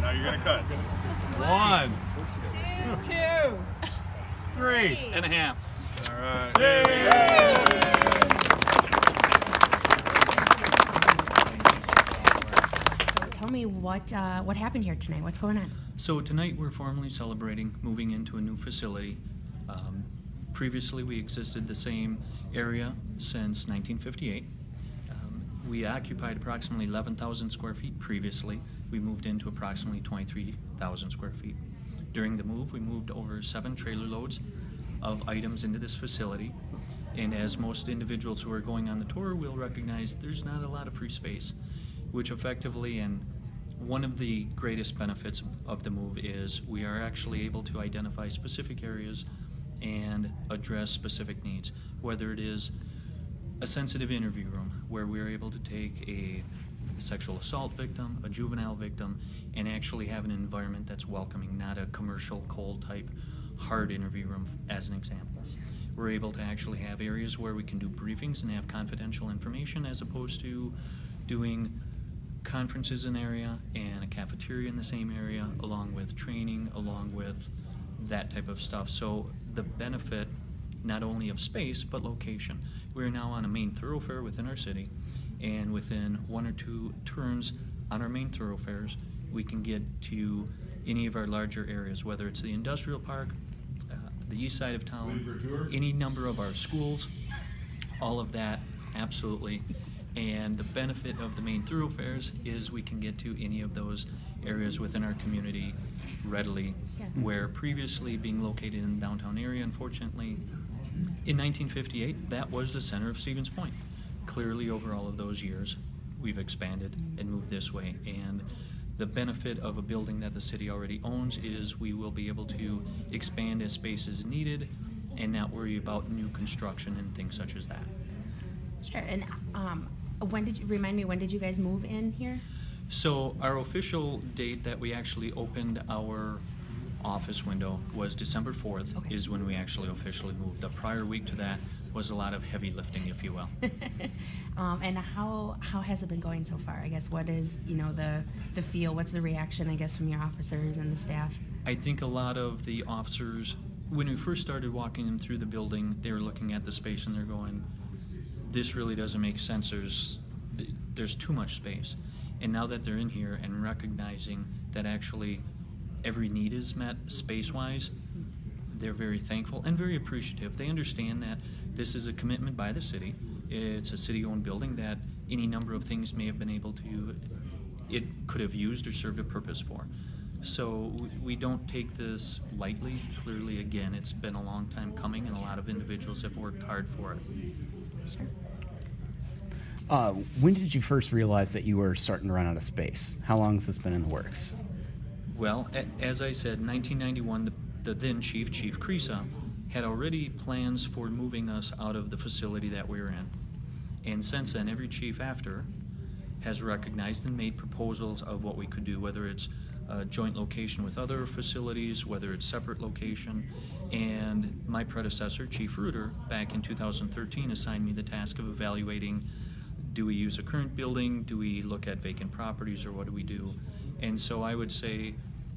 Now you're gonna cut. 1, 2, 3 and a half. All right. Tell me what happened here tonight. What's going on? So tonight we're formally celebrating moving into a new facility. Previously we existed the same area since 1958. We occupied approximately 11,000 square feet previously. We moved into approximately 23,000 square feet. During the move, we moved over 7 trailer loads of items into this facility. And as most individuals who are going on the tour will recognize, there's not a lot of free space, which effectively, and one of the greatest benefits of the move is we are actually able to identify specific areas and address specific needs, whether it is a sensitive interview room where we're able to take a sexual assault victim, a juvenile victim, and actually have an environment that's welcoming, not a commercial cold type hard interview room as an example. We're able to actually have areas where we can do briefings and have confidential information as opposed to doing conferences in area and a cafeteria in the same area, along with training, along with that type of stuff. So the benefit not only of space but location. We're now on a main thoroughfare within our city, and within 1 or 2 turns on our main thoroughfares we can get to any of our larger areas, whether it's the industrial park, the east side of town, any number of our schools, all of that, absolutely. And the benefit of the main thoroughfares is we can get to any of those areas within our community readily, where previously being located in the downtown area, unfortunately, in 1958, that was the center of Stevens Point. Clearly, over all of those years, we've expanded and moved this way. And the benefit of a building that the city already owns is we will be able to expand as space is needed and not worry about new construction and things such as that. Sure. And when did you guys move in here? So our official date that we actually opened our office window was December 4th. Okay. Is when we actually officially moved. The prior week to that was a lot of heavy lifting, if you will. And how has it been going so far? I guess what is the feel? What's the reaction? I guess from your officers and the staff. I think a lot of the officers, when we first started walking them through the building, they were looking at the space and they're going, "This really doesn't make sense. There's too much space." And now that they're in here and recognizing that actually every need is met space-wise, they're very thankful and very appreciative. They understand that this is a commitment by the city. It's a city-owned building that any number of things may have been able to, it could have used or served a purpose for. So we don't take this lightly. Clearly, again, it's been a long time coming and a lot of individuals have worked hard for it. Sure. When did you first realize that you were starting to run out of space? How long has this been in the works? Well, as I said, 1991, the then Chief Creasa, had already plans for moving us out of the facility that we were in. And since then, every chief after has recognized and made proposals of what we could do, whether it's a joint location with other facilities, whether it's separate location. And my predecessor, Chief Reuter, back in 2013, assigned me the task of evaluating, do we use a current building, do we look at vacant properties, or what do we do? And so I would say,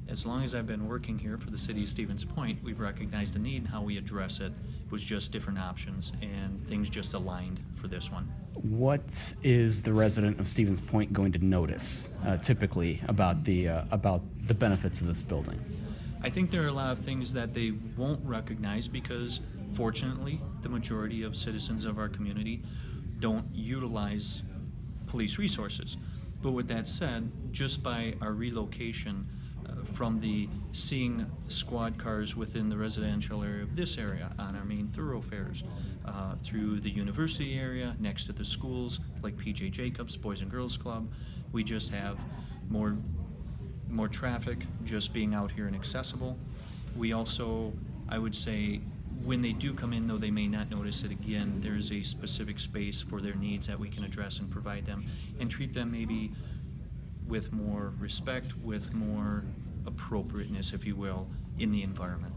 as long as I've been working here for the city of Stevens Point, we've recognized the need, and how we address it was just different options, and things just aligned for this one. What is the resident of Stevens Point going to notice typically about the benefits of this building? I think there are a lot of things that they won't recognize because, fortunately, the majority of citizens of our community don't utilize police resources. But with that said, just by our relocation from the seeing squad cars within the residential area of this area, on our main thoroughfares, through the university area, next to the schools like P.J. Jacobs, Boys and Girls Club, we just have more traffic just being out here and accessible. We also, I would say, when they do come in, though they may not notice it again, there's a specific space for their needs that we can address and provide them and treat them maybe with more respect, with more appropriateness, if you will, in the environment.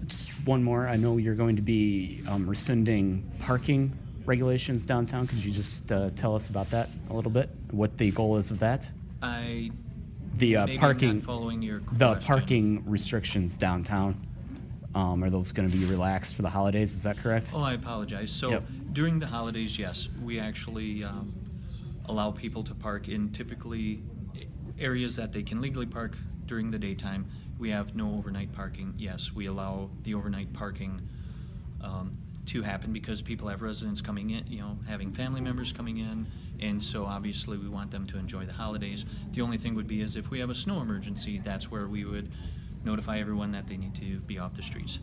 Just one more. I know you're going to be rescinding parking regulations downtown. Could you just tell us about that a little bit? What the goal is of that? I The Maybe I'm not parking, following your the question. parking restrictions downtown, are those going to be relaxed for the holidays? Is that correct? Oh, I apologize. So Yep. during the holidays, yes, we actually allow people to park in typically areas that they can legally park during the daytime. We have no overnight parking. Yes, we allow the overnight parking to happen because people have residents coming in, having family members coming in, and so obviously we want them to enjoy the holidays. The only thing would be is if we have a snow emergency, that's where we would notify everyone that they need to be off the streets.